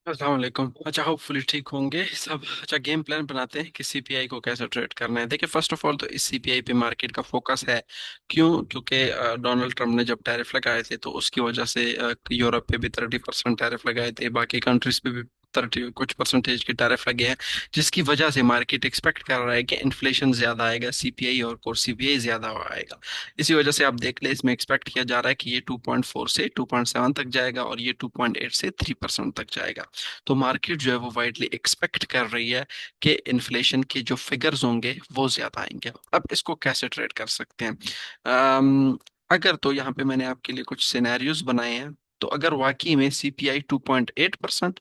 अस्सलाम वालेकुम। अच्छा, होपफुली ठीक होंगे सब। अच्छा, गेम प्लान बनाते हैं कि सीपीआई को कैसे ट्रेड करना है। देखिए, फर्स्ट ऑफ ऑल तो इस सीपीआई पे मार्केट का फोकस है। क्यों? क्योंकि डोनाल्ड ट्रम्प ने जब टैरिफ लगाए थे तो उसकी वजह से यूरोप पे भी 30% टैरिफ लगाए थे, बाकी कंट्रीज पे भी 30 कुछ परसेंटेज के टैरिफ लगे हैं, जिसकी वजह से मार्केट एक्सपेक्ट कर रहा है कि इन्फ्लेशन ज्यादा आएगा, सीपीआई और कोर सीपीआई ज्यादा आएगा। इसी वजह से आप देख ले, इसमें एक्सपेक्ट किया जा रहा है कि ये 2.4 से 2.7 तक जाएगा और ये 2.8 से 3% तक जाएगा। तो मार्केट जो है वो वाइडली एक्सपेक्ट कर रही है कि इन्फ्लेशन के जो फिगर्स होंगे वो ज्यादा आएंगे। अब इसको कैसे ट्रेड कर सकते हैं? अगर तो यहाँ पे मैंने आपके लिए कुछ सिनेरियोज बनाए हैं। तो अगर वाकई में सीपीआई 2.8%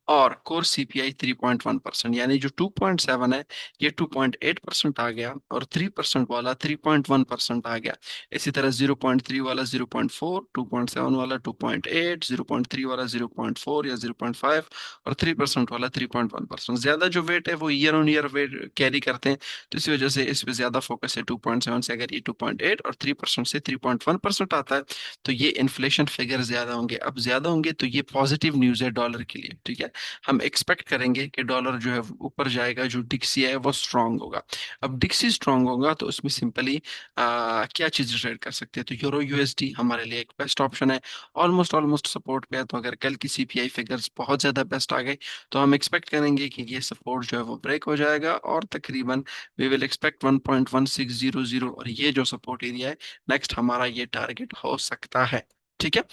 और कोर सीपीआई 3.1%, यानी जो 2.7 है ये 2.8% आ गया, और 3% वाला 3.1% आ गया। इसी तरह 0.3 वाला 0.4, 2.7 वाला 2.8, 0.3 वाला 0.4 या 0.5, और 3% वाला 3.1%। ज्यादा जो वेट है वो year on year wait carry करते हैं, तो इसी वजह से इस पे ज्यादा फोकस है। 2.7 से अगर ये 2.8 और 3% से 3.1% आता है तो ये इन्फ्लेशन फिगर ज्यादा होंगे। अब ज्यादा होंगे तो ये पॉजिटिव न्यूज है डॉलर के लिए, ठीक है। हम एक्सपेक्ट करेंगे कि डॉलर जो है वो ऊपर जाएगा, जो डिक्सी है वो स्ट्रांग होगा। अब डिक्सी स्ट्रांग होगा तो उसमें सिंपली क्या चीज ट्रेड कर सकते हैं? तो यूरो यूएसडी हमारे लिए एक बेस्ट ऑप्शन है। ऑलमोस्ट ऑलमोस्ट सपोर्ट पे है, तो अगर कल की सीपीआई फिगर्स बहुत ज्यादा बेस्ट आ गए तो हम एक्सपेक्ट करेंगे कि ये सपोर्ट जो है वो ब्रेक हो जाएगा, और तकरीबन वी विल एक्सपेक्ट 1.1600, और ये जो सपोर्ट एरिया है नेक्स्ट हमारा ये टारगेट हो सकता है, ठीक है।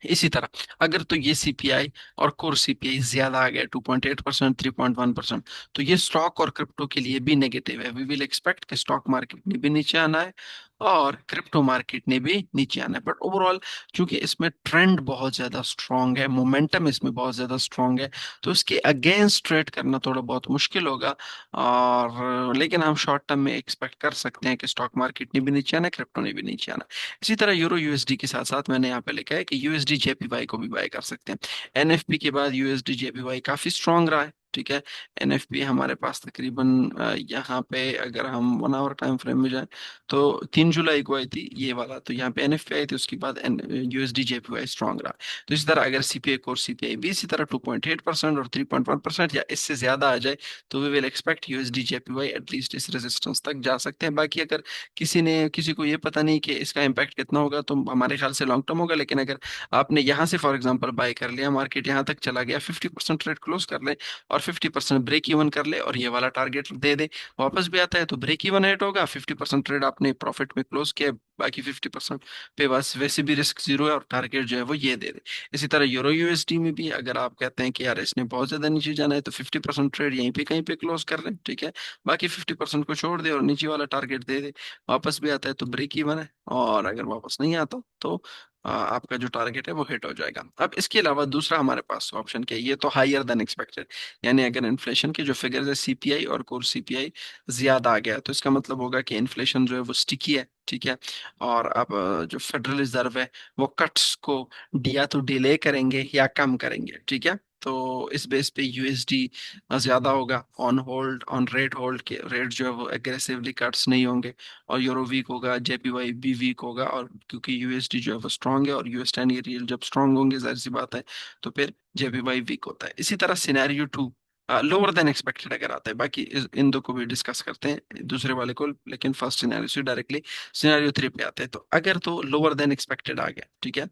इसी तरह अगर तो ये सीपीआई और कोर सीपीआई ज्यादा आ गया 2.8%, 3.1%, तो ये स्टॉक और क्रिप्टो के लिए भी नेगेटिव है। वी विल एक्सपेक्ट कि स्टॉक मार्केट ने भी नीचे आना है और क्रिप्टो मार्केट ने भी नीचे आना है। बट ओवरऑल क्योंकि इसमें ट्रेंड बहुत ज्यादा स्ट्रांग है, मोमेंटम इसमें बहुत ज्यादा स्ट्रांग है, तो इसके अगेंस्ट ट्रेड करना थोड़ा बहुत मुश्किल होगा। और लेकिन हम शॉर्ट टर्म में एक्सपेक्ट कर सकते हैं कि स्टॉक मार्केट ने भी नीचे आना है, क्रिप्टो ने भी नीचे आना है। इसी तरह यूरो यूएसडी के साथ साथ मैंने यहाँ पे लिखा है कि यूएसडी जेपीवाई को भी बाय कर सकते हैं। एनएफपी के बाद यूएसडी जेपीवाई काफी स्ट्रांग रहा है, ठीक है। एनएफपी हमारे पास तकरीबन यहाँ पे अगर हम 1 आवर टाइम फ्रेम में जाए तो 3 जुलाई को आई थी ये वाला, तो यहाँ पे एनएफपी आई थी, उसके बाद यूएसडी जेपीवाई स्ट्रांग रहा। तो इसी तरह अगर सीपीआई और सीपीआई भी इसी तरह 2.8% और 3.1% या इससे ज्यादा आ जाए तो we will expect USD JPY at least इस रेजिस्टेंस तक जा सकते हैं। बाकी अगर किसी को ये पता नहीं कि इसका इम्पैक्ट कितना होगा, तो हमारे ख्याल से लॉन्ग टर्म होगा। लेकिन अगर आपने यहाँ से फॉर एग्जांपल बाय कर लिया, मार्केट यहाँ तक चला गया, 50% रेट क्लोज कर ले और 50% ब्रेक इवन कर ले और ये वाला टारगेट दे दे, वापस भी आता है तो ब्रेक इवन रेट होगा, 50% ट्रेड आपने प्रॉफिट में क्लोज किया, बाकी 50% पे बस वैसे भी रिस्क जीरो है और टारगेट जो है वो ये दे दे। इसी तरह यूरो यूएसडी में भी अगर आप कहते हैं कि यार इसने बहुत ज्यादा नीचे जाना है तो 50% ट्रेड यहीं पे कहीं पे क्लोज कर लें, ठीक है। बाकी 50% को छोड़ दे और नीचे वाला टारगेट दे दे। वापस भी आता है तो ब्रेक इवन है, और अगर वापस नहीं आता तो आपका जो टारगेट है वो हिट हो जाएगा। अब इसके अलावा दूसरा हमारे पास ऑप्शन क्या है? ये तो हायर देन एक्सपेक्टेड, यानी अगर इन्फ्लेशन के जो फिगर्स है सीपीआई और कोर सीपीआई ज्यादा आ गया तो इसका मतलब होगा कि इन्फ्लेशन जो है वो स्टिकी है, ठीक है। और अब जो फेडरल रिजर्व है वो कट्स को या तो डिले करेंगे या कम करेंगे, ठीक है। तो इस बेस पे यूएसडी ज्यादा होगा on hold, on rate hold के रेट जो है वो एग्रेसिवली कट्स नहीं होंगे, और यूरो वीक होगा, जेपीवाई भी वीक होगा। और क्योंकि यूएसडी जो है वो स्ट्रांग है और यूएस 10 ईयर रियल जब स्ट्रांग होंगे जाहिर सी बात है तो फिर जेपीवाई वीक होता है। इसी तरह scenario to lower than expected अगर आता है, बाकी इन दो को भी डिस्कस करते हैं दूसरे वाले को, लेकिन फर्स्ट सिनेरियो से डायरेक्टली सिनेरियो 3 पे आते हैं। तो अगर तो लोअर देन एक्सपेक्टेड आ गया, ठीक है,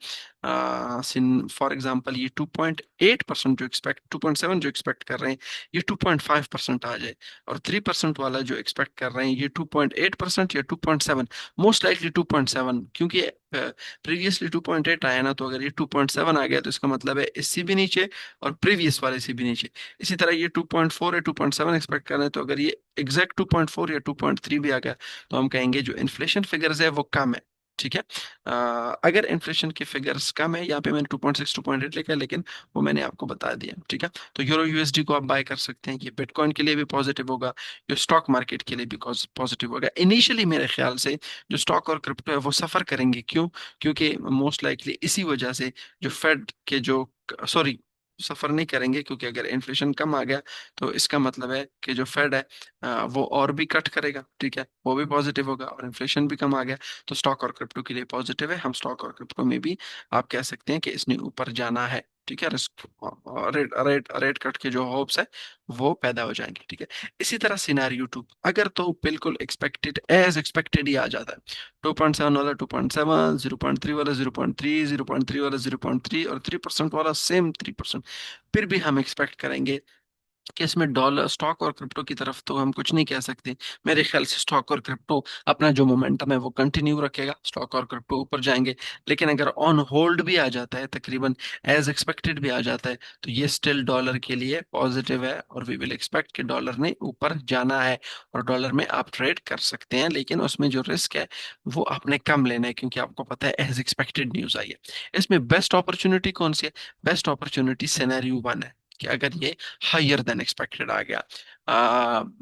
फॉर एग्जांपल ये 2.8% जो एक्सपेक्ट 2.7 जो एक्सपेक्ट कर रहे हैं ये 2.5% आ जाए, और 3% वाला जो एक्सपेक्ट कर रहे हैं ये 2.8% या 2.7, मोस्ट लाइकली 2.7, क्योंकि प्रीवियसली 2.8 आया ना, तो अगर ये 2.7 आ गया तो इसका मतलब है इससे भी नीचे और प्रीवियस वाले से भी नीचे। इसी तरह ये 2.4 या 2.7 एक्सपेक्ट कर रहे हैं, तो अगर ये एग्जैक्ट 2.4 या 2.3 भी आ गया तो हम कहेंगे जो इन्फ्लेशन फिगर्स है वो कम है, ठीक है। अगर इन्फ्लेशन के फिगर्स कम है, यहाँ पे मैंने 2.6 2.8 लिखा है, लेकिन वो मैंने आपको बता दिया, ठीक है। तो यूरो यूएसडी को आप बाय कर सकते हैं, ये बिटकॉइन के लिए भी पॉजिटिव होगा, जो स्टॉक मार्केट के लिए भी पॉजिटिव होगा। इनिशियली मेरे ख्याल से जो स्टॉक और क्रिप्टो है वो सफर करेंगे, क्यों? क्योंकि मोस्ट लाइकली इसी वजह से जो फेड के जो सॉरी सफर नहीं करेंगे, क्योंकि अगर इन्फ्लेशन कम आ गया तो इसका मतलब है कि जो फेड है वो और भी कट करेगा, ठीक है, वो भी पॉजिटिव होगा, और इन्फ्लेशन भी कम आ गया तो स्टॉक और क्रिप्टो के लिए पॉजिटिव है। हम स्टॉक और क्रिप्टो में भी आप कह सकते हैं कि इसने ऊपर जाना है, ठीक ठीक है, risk, rate rate rate cut के जो होप्स है वो पैदा हो जाएंगे। ठीक है, इसी तरह सिनारियो टू, अगर तो बिल्कुल एक्सपेक्टेड एज एक्सपेक्टेड ही आ जाता है, 2.7 वाला 2.7, 0.3 वाला 0.3, 0.3 वाला 0.3 और 3% वाला सेम 3%, फिर भी हम एक्सपेक्ट करेंगे कि इसमें डॉलर स्टॉक और क्रिप्टो की तरफ तो हम कुछ नहीं कह सकते। मेरे ख्याल से स्टॉक और क्रिप्टो अपना जो मोमेंटम है वो कंटिन्यू रखेगा, स्टॉक और क्रिप्टो ऊपर जाएंगे। लेकिन अगर ऑन होल्ड भी आ जाता है, तकरीबन एज एक्सपेक्टेड भी आ जाता है, तो ये स्टिल डॉलर के लिए पॉजिटिव है, और वी विल एक्सपेक्ट कि डॉलर ने ऊपर जाना है, और डॉलर में आप ट्रेड कर सकते हैं। लेकिन उसमें जो रिस्क है वो आपने कम लेना है, क्योंकि आपको पता है एज एक्सपेक्टेड न्यूज आई है। इसमें बेस्ट अपॉर्चुनिटी कौन सी है? बेस्ट अपॉर्चुनिटी सिनेरियो वन है, कि अगर ये हायर देन एक्सपेक्टेड आ गया।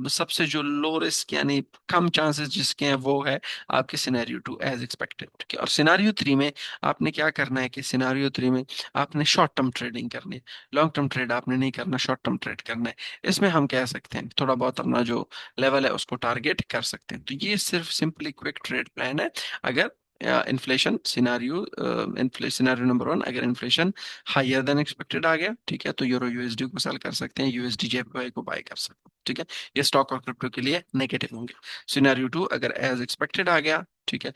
सबसे जो लो रिस्क यानी कम चांसेस जिसके हैं वो है आपके सिनेरियो टू एज एक्सपेक्टेड। ठीक है, और सिनेरियो थ्री में आपने क्या करना है कि सिनेरियो थ्री में आपने शॉर्ट टर्म ट्रेडिंग करनी है, लॉन्ग टर्म ट्रेड आपने नहीं करना, शॉर्ट टर्म ट्रेड करना है। इसमें हम कह सकते हैं थोड़ा बहुत अपना जो लेवल है उसको टारगेट कर सकते हैं। तो ये सिर्फ सिंपली क्विक ट्रेड प्लान है। अगर inflation scenario, scenario number one, अगर इन्फ्लेशन हायर देन एक्सपेक्टेड आ गया, ठीक है, तो यूरो यूएसडी को सेल कर सकते हैं, यूएसडी जेपीवाई को बाय कर सकते हैं। ठीक है, ये स्टॉक और क्रिप्टो के लिए नेगेटिव होंगे। सिनेरियो टू, अगर एज एक्सपेक्टेड आ गया, ठीक है,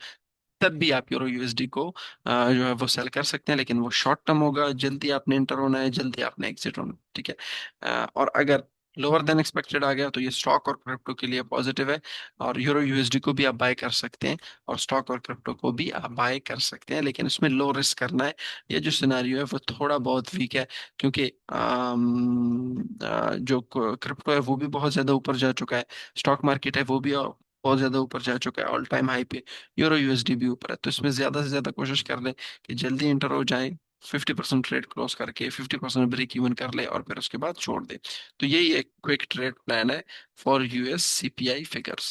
तब भी आप यूरो यूएसडी को जो है वो सेल कर सकते हैं, लेकिन वो शॉर्ट टर्म होगा, जल्दी आपने इंटर होना है, जल्दी आपने एग्जिट होना है। ठीक है, और अगर लोअर देन एक्सपेक्टेड आ गया तो ये स्टॉक और क्रिप्टो के लिए पॉजिटिव है, और यूरो यूएसडी को भी आप बाय कर सकते हैं, और स्टॉक और क्रिप्टो को भी आप बाय कर सकते हैं, लेकिन इसमें लो रिस्क करना है। ये जो सिनारियो है वो थोड़ा बहुत वीक है, क्योंकि जो क्रिप्टो है वो भी बहुत ज्यादा ऊपर जा चुका है, स्टॉक मार्केट है वो भी बहुत ज्यादा ऊपर जा चुका है, ऑल टाइम हाई पे। यूरो यूएसडी भी ऊपर है, तो इसमें ज्यादा से ज्यादा कोशिश कर ले कि जल्दी इंटर हो जाए, 50% ट्रेड क्लोज करके 50% ब्रेक इवन कर ले, और फिर उसके बाद छोड़ दे। तो यही एक क्विक ट्रेड प्लान है फॉर यूएस सीपीआई फिगर्स।